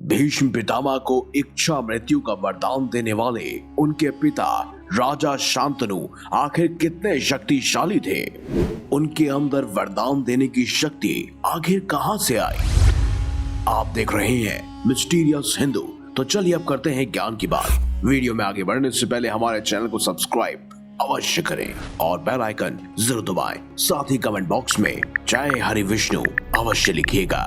भीष्म पितामह को इच्छा मृत्यु का वरदान देने वाले उनके पिता राजा शांतनु आखिर कितने शक्तिशाली थे? उनके अंदर वरदान देने की शक्ति आखिर कहां से आई? आप देख रहे हैं मिस्टीरियस हिंदू। तो चलिए अब करते हैं ज्ञान की बात। वीडियो में आगे बढ़ने से पहले हमारे चैनल को सब्सक्राइब अवश्य करें और बेल आइकन जरूर दबाएं। साथ ही कमेंट बॉक्स में जय हरि विष्णु अवश्य लिखिएगा।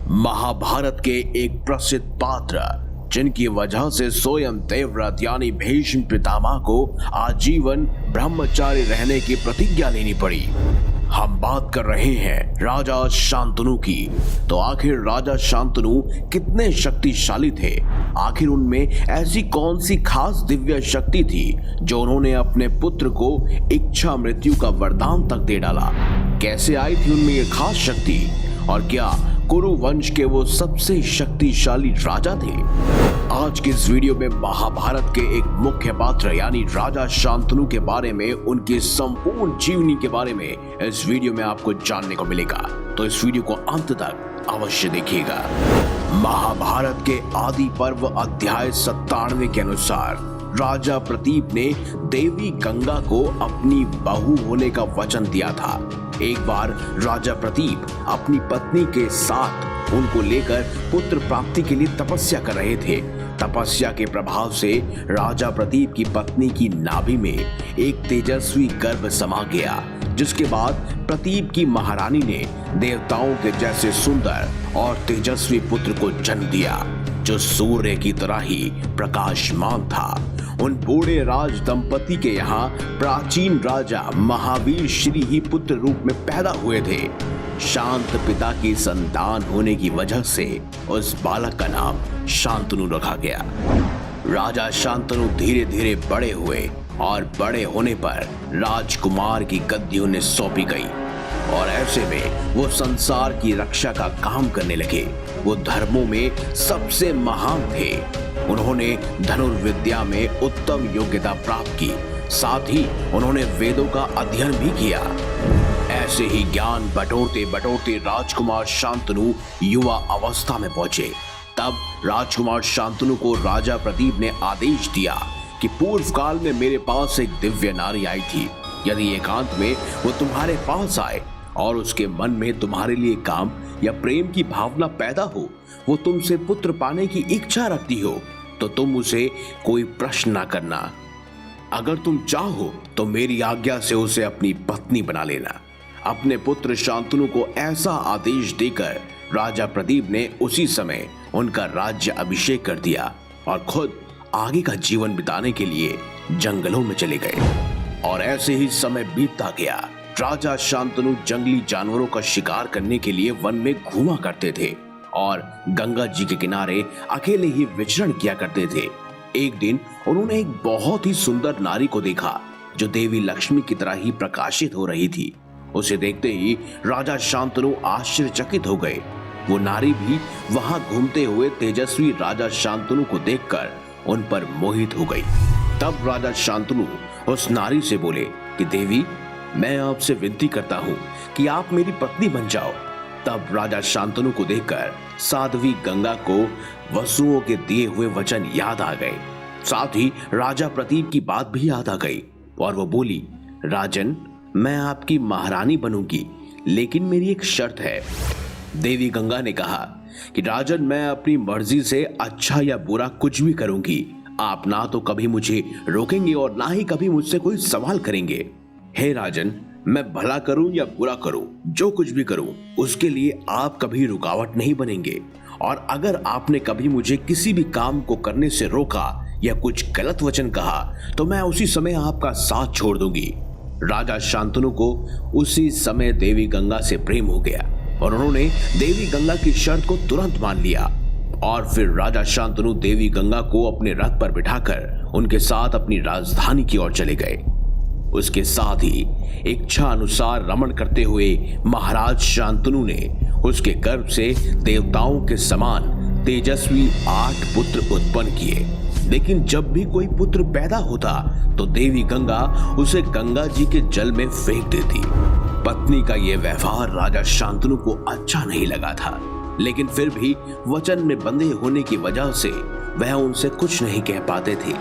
महाभारत के एक प्रसिद्ध पात्र जिनकी वजह से स्वयं देवव्रत यानी भीष्म पितामह को आजीवन ब्रह्मचारी रहने की प्रतिज्ञा लेनी पड़ी। हम बात कर रहे हैं राजा शांतनु की। तो आखिर राजा शांतनु कितने शक्तिशाली थे? आखिर उनमें ऐसी कौन सी खास दिव्य शक्ति थी जो उन्होंने अपने पुत्र को इच्छा मृत्यु का वरदान तक दे डाला? कैसे आई थी उनमें ये खास शक्ति? और क्या कुरु वंश के वो सबसे शक्तिशाली राजा थे? आज के इस वीडियो में महाभारत के एक मुख्य पात्र यानी राजा शांतनु के बारे में, उनकी संपूर्ण जीवनी के बारे में इस वीडियो में आपको जानने को मिलेगा। तो इस वीडियो को अंत तक अवश्य देखिएगा। महाभारत के आदि पर्व अध्याय 97 के अनुसार राजा प्रतीप ने देवी गंगा को अपनी बहू होने का वचन दिया था। एक बार राजा प्रतीप अपनी पत्नी के साथ उनको लेकर पुत्र प्राप्ति के लिए तपस्या कर रहे थे। तपस्या के प्रभाव से राजा प्रतीप की पत्नी की नाभि में एक तेजस्वी गर्भ समा गया, जिसके बाद प्रतीप की महारानी ने देवताओं के जैसे सुंदर और तेजस्वी पुत्र को जन्म दिया, जो सूर्य की तरह ही प्रकाशमान था। उन बूढ़े राज दंपति के यहाँ प्राचीन राजा महावीर श्री ही पुत्र रूप में पैदा हुए थे। शांत पिता की संतान होने की वजह से उस बालक का नाम शांतनु रखा गया। राजा शांतनु धीरे धीरे बड़े हुए और बड़े होने पर राजकुमार की गद्दी उन्हें सौंपी गई और ऐसे में वो संसार की रक्षा का काम करने लगे। वो धर्मों में सबसे महान थे। उन्होंने धनुर्विद्या में उत्तम योग्यता प्राप्त की, साथ ही उन्होंने वेदों का अध्ययन भी किया। ऐसे ही ज्ञान बटोरते बटोरते राजकुमार शांतनु युवा अवस्था में पहुंचे। तब राजकुमार शांतनु को राजा प्रदीप ने आदेश दिया कि पूर्व काल में मेरे पास एक दिव्य नारी आई थी। यदि एकांत में वो तुम्हारे पास आए और उसके मन में तुम्हारे लिए काम या प्रेम की भावना पैदा हो, वो तुमसे पुत्र पाने की इच्छा रखती हो, तो तुम उसे कोई प्रश्न ना करना। अगर तुम चाहो तो मेरी आज्ञा से उसे अपनी पत्नी बना लेना। अपने पुत्र शांतनु को ऐसा आदेश देकर राजा प्रदीप ने उसी समय उनका राज्य अभिषेक कर दिया और खुद आगे का जीवन बिताने के लिए जंगलों में चले गए। और ऐसे ही समय बीतता गया। राजा शांतनु जंगली जानवरों का शिकार करने के लिए वन में घूमा करते थे और गंगा जी के किनारे अकेले ही विचरण किया करते थे। एक दिन उन्होंने एक बहुत ही सुंदर नारी को देखा जो देवी लक्ष्मी की तरह ही प्रकाशित हो रही थी। उसे देखते ही राजा शांतनु आश्चर्यचकित हो गए। वो नारी भी वहां घूमते हुए तेजस्वी राजा शांतनु को देखकर उन पर मोहित हो गई। तब राजा शांतनु उस नारी से बोले कि देवी, मैं आपसे विनती करता हूँ कि आप मेरी पत्नी बन जाओ। तब राजा शांतनु को देखकर साध्वी गंगा को वसुओं के दिए हुए वचन याद आ गए। साथ ही राजा प्रतीप की बात भी याद आ गई और वो बोली, राजन, मैं आपकी महारानी बनूंगी, लेकिन मेरी एक शर्त है। देवी गंगा ने कहा कि राजन, मैं अपनी मर्जी से अच्छा या बुरा कुछ भी करूंगी। आप ना तो कभी मुझे रोकेंगे और ना ही कभी मुझसे कोई सवाल करेंगे। हे राजन, मैं भला करूं या बुरा करूं, जो कुछ भी करूं, उसके लिए आप कभी रुकावट नहीं बनेंगे। और अगर आपने कभी मुझे किसी भी काम को करने से रोका या कुछ गलत वचन कहा तो मैं उसी समय आपका साथ छोड़ दूंगी। राजा शांतनु को उसी समय देवी गंगा से प्रेम हो गया और उन्होंने देवी गंगा की शर्त को तुरंत मान लिया। और फिर राजा शांतनु देवी गंगा को अपने रथ पर बिठाकर उनके साथ अपनी राजधानी की ओर चले गए। उसके साथ ही इच्छा अनुसार रमण करते हुए महाराज शांतनु ने उसके गर्भ से देवताओं के समान तेजस्वी 8 पुत्र उत्पन्न किए। लेकिन जब भी कोई पुत्र पैदा होता तो देवी गंगा उसे गंगा जी के जल में फेंक देती। पत्नी का यह व्यवहार राजा शांतनु को अच्छा नहीं लगा था। लेकिन फिर भी वचन में बंधे होने की वजह से वह उनसे कुछ नहीं कह पाते थे।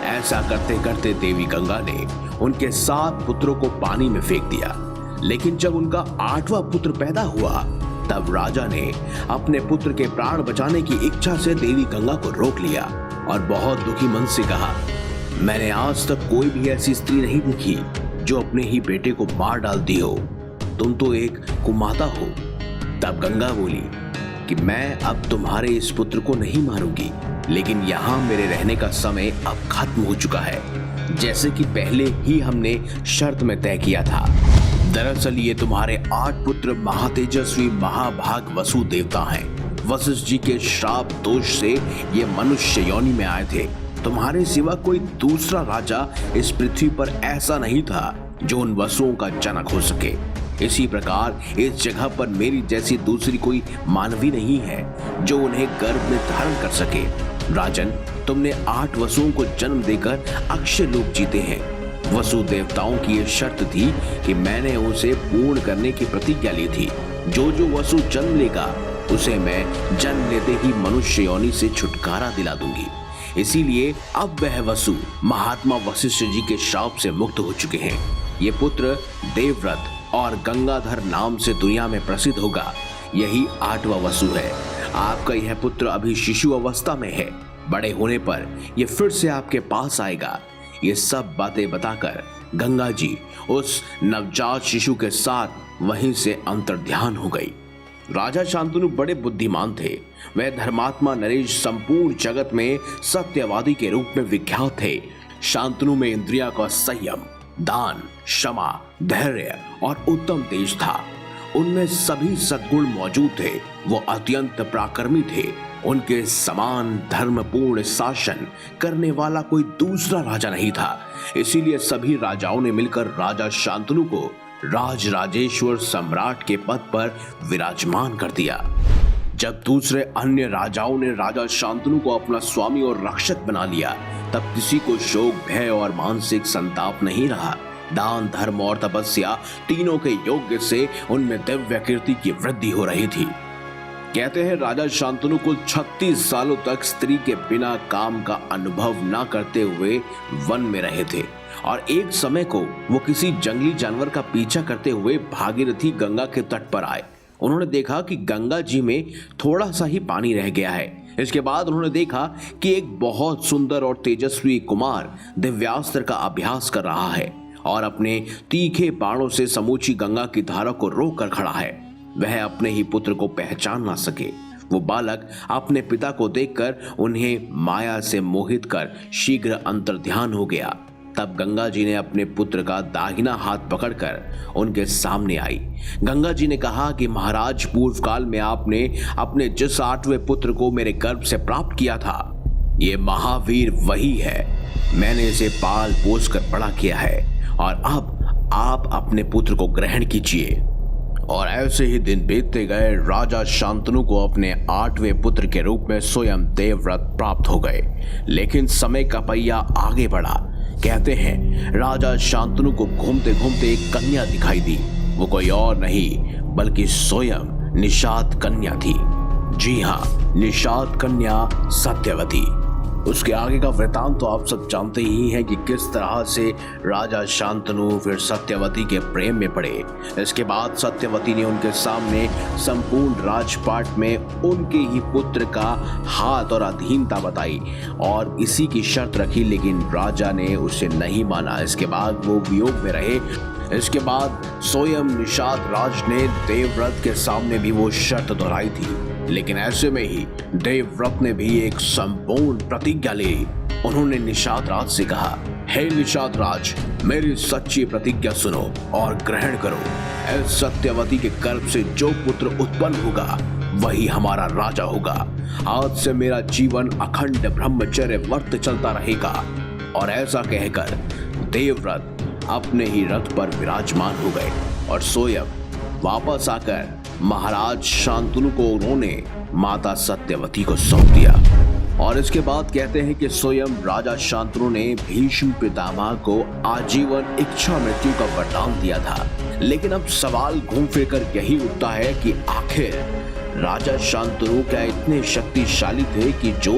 ऐसा करते करते देवी गंगा ने उनके 7 पुत्रों को पानी में फेंक दिया। लेकिन जब उनका 8वां पुत्र पैदा हुआ तब राजा ने अपने पुत्र के प्राण बचाने की इच्छा से देवी गंगा को रोक लिया और बहुत दुखी मन से कहा, मैंने आज तक कोई भी ऐसी स्त्री नहीं देखी जो अपने ही बेटे को मार डालती हो। तुम तो एक कुमाता हो। तब गंगा बोली कि मैं अब तुम्हारे इस पुत्र को नहीं मारूंगी, लेकिन यहाँ मेरे रहने का समय अब खत्म हो चुका है, जैसे कि पहले ही हमने शर्त में तय किया था। दरअसल ये तुम्हारे 8 पुत्र महातेजस्वी महाभाग वसु देवता हैं। वशिष्ठ जी के श्राप दोष से ये मनुष्य योनि में आए थे। तुम्हारे सिवा कोई दूसरा राजा इस पृथ्वी पर ऐसा नहीं था जो उन वसुओं का जनक हो सके। इसी प्रकार इस जगह पर मेरी जैसी दूसरी कोई मानवी नहीं है जो उन्हें गर्भ में धारण कर सके। राजन, तुमने 8 वसुओं को जन्म देकर अक्षय लोक जीते हैं। वसु देवताओं की यह शर्त थी कि मैंने उसे पूर्ण करने की प्रतिज्ञा ली थी। जो जो वसु जन्म लेगा उसे मैं जन्म लेते ही मनुष्य योनि से छुटकारा दिला दूंगी। इसीलिए अब वह वसु महात्मा वशिष्ठ जी के श्राप से मुक्त हो चुके हैं। ये पुत्र देवव्रत और गंगाधर नाम से दुनिया में प्रसिद्ध होगा। यही 8वां वसु है। आपका यह पुत्र अभी शिशु अवस्था में है। बड़े होने पर यह फिर से आपके पास आएगा। ये सब बातें बताकर गंगा जी उस नवजात शिशु के साथ वहीं से अंतर्ध्यान हो गई। राजा शांतनु बड़े बुद्धिमान थे। वह धर्मात्मा नरेश संपूर्ण जगत में सत्यवादी के रूप में विख्यात थे। शांतनु में इंद्रिया का संयम, दान, क्षमा, धैर्य और उत्तम तेज था। उनमें सभी सद्गुण मौजूद थे। वो अत्यंत पराक्रमी थे। उनके समान धर्मपूर्ण शासन करने वाला कोई दूसरा राजा नहीं था। इसीलिए सभी राजाओं ने मिलकर राजा शांतनु को राजराजेश्वर सम्राट के पद पर विराजमान कर दिया। जब दूसरे अन्य राजाओं ने राजा शांतनु को अपना स्वामी और रक्षक बना लिया तब किसी को शोक, भय और मानसिक संताप नहीं रहा। दान, धर्म और तपस्या तीनों के योग्य से उनमें दिव्य कीर्ति की वृद्धि हो रही थी। कहते हैं राजा शांतनु को 36 सालों तक स्त्री के बिना काम का अनुभव न करते हुए वन में रहे थे और एक समय को वो किसी जंगली जानवर का पीछा करते हुए भागीरथी गंगा के तट पर आए। उन्होंने देखा कि गंगा जी में थोड़ा सा ही पानी रह गया है। इसके बाद उन्होंने देखा कि एक बहुत सुंदर और तेजस्वी कुमार दिव्यास्त्र का अभ्यास कर रहा है और अपने तीखे बाणों से समूची गंगा की धारा को रोक कर खड़ा है। वह अपने ही पुत्र को पहचान ना सके। वो बालक अपने पिता को देखकर उन्हें माया से मोहित कर शीघ्र अंतर्ध्यान हो गया। तब गंगा जी ने अपने पुत्र का दाहिना हाथ पकड़कर उनके सामने आई। गंगा जी ने कहा कि महाराज, पूर्व काल में आपने अपने जिस 8वें पुत्र को मेरे गर्भ से प्राप्त किया था, ये महावीर वही है। मैंने इसे पाल पोस कर बड़ा किया है और अब आप अपने पुत्र को ग्रहण कीजिए। और ऐसे ही दिन बीतते गए। राजा शांतनु को अपने 8वें पुत्र के रूप में स्वयं देवव्रत प्राप्त हो गए। लेकिन समय का पहिया आगे बढ़ा। कहते हैं राजा शांतनु को घूमते घूमते एक कन्या दिखाई दी। वो कोई और नहीं बल्कि स्वयं निषाद कन्या थी। जी हाँ, निषाद कन्या सत्यवती। उसके आगे का वृतांत तो आप सब जानते ही हैं कि किस तरह से राजा शांतनु फिर सत्यवती के प्रेम में पड़े। इसके बाद सत्यवती ने उनके सामने संपूर्ण राजपाट में उनके ही पुत्र का हाथ और अधीनता बताई और इसी की शर्त रखी, लेकिन राजा ने उसे नहीं माना। इसके बाद वो वियोग में रहे। इसके बाद स्वयं निषाद राज ने देवव्रत के सामने भी वो शर्त दोहराई थी, लेकिन ऐसे में ही देवव्रत ने भी एक संपूर्ण प्रतिज्ञा ली। उन्होंने निषाद राज से कहा, हे निषाद राज, मेरी सच्ची प्रतिज्ञा सुनो और ग्रहण करो। इस सत्यवती के गर्भ से जो पुत्र उत्पन्न होगा वही हमारा राजा होगा। आज से मेरा जीवन अखंड ब्रह्मचर्य व्रत चलता रहेगा। और ऐसा कहकर देवव्रत अपने ही रथ पर विराजमान हो गए और स्वयं वापस आकर महाराज शांतनु को उन्होंने माता सत्यवती को सौंप दिया। और इसके बाद कहते हैं कि स्वयं राजा शांतनु ने भीष्म पितामह को आजीवन इच्छा मृत्यु का वरदान दिया था। लेकिन अब सवाल घूम फिर कर यही उठता है कि आखिर राजा शांतनु क्या इतने शक्तिशाली थे कि जो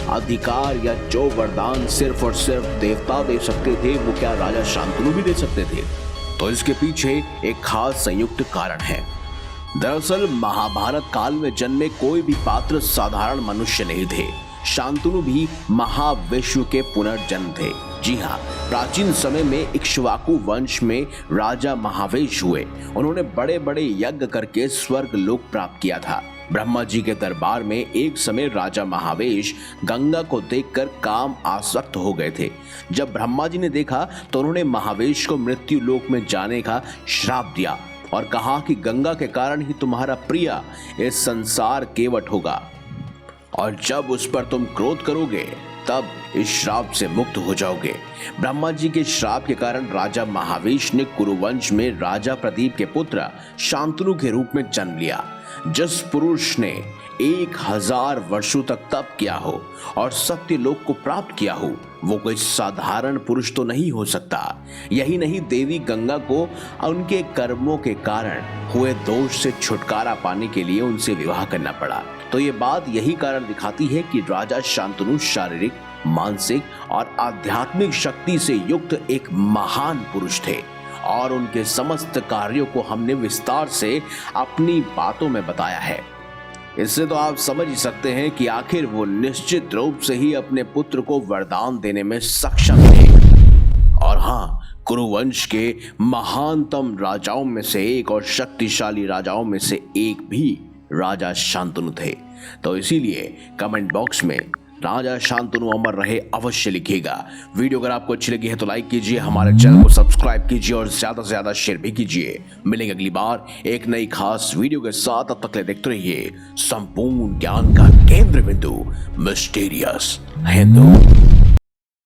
अधिकार या जो वरदान सिर्फ और सिर्फ देवता दे सकते थे वो क्या राजा शांतनु भी दे सकते थे? तो इसके पीछे एक खास संयुक्त कारण है। दरअसल महाभारत काल में जन्मे कोई भी पात्र साधारण मनुष्य नहीं थे। शांतनु भी महाविश्व के पुनर्जन्म थे। जी हाँ, प्राचीन समय में इक्ष्वाकु वंश में राजा महावेश हुए। उन्होंने बड़े बड़े यज्ञ करके स्वर्ग लोक प्राप्त किया था। ब्रह्मा जी के दरबार में एक समय राजा महावेश गंगा को देखकर काम आसक्त हो गए थे। जब ब्रह्मा जी ने देखा तो उन्होंने महावेश को मृत्यु लोक में जाने का श्राप दिया और कहा कि गंगा के कारण ही तुम्हारा प्रिय इस संसार केवट होगा और जब उस पर तुम क्रोध करोगे तब इस श्राप से मुक्त हो जाओगे। ब्रह्मा जी के श्राप के कारण राजा महावेश ने कुरुवंश में राजा प्रदीप के पुत्र शांतनु के रूप में जन्म लिया। जिस पुरुष ने 1000 वर्षों तक तप किया हो और सत्यलोक को प्राप्त किया हो वो कोई साधारण पुरुष तो नहीं हो सकता। यही नहीं, देवी गंगा को उनके कर्मों के कारण हुए दोष से छुटकारा पाने के लिए उनसे विवाह करना पड़ा। तो ये बात यही कारण दिखाती है कि राजा शांतनु शारीरिक, मानसिक और आध्यात्मिक शक्ति से युक्त एक महान पुरुष थे और उनके समस्त कार्यों को हमने विस्तार से अपनी बातों में बताया है। इससे तो आप समझ ही सकते हैं कि आखिर वो निश्चित रूप से ही अपने पुत्र को वरदान देने में सक्षम थे। और हाँ, कुरुवंश के महानतम राजाओं में से एक और शक्तिशाली राजाओं में से एक भी राजा शांतनु थे। तो इसीलिए कमेंट बॉक्स में राजा शांतनु अमर रहे अवश्य लिखिएगा। वीडियो अगर आपको अच्छी लगी है तो लाइक कीजिए, हमारे चैनल को सब्सक्राइब कीजिए और ज्यादा से ज्यादा शेयर भी कीजिए। मिलेंगे अगली बार एक नई खास वीडियो के साथ। तब तक देखते रहिए संपूर्ण ज्ञान का केंद्र बिंदु मिस्टीरियस हिंदू।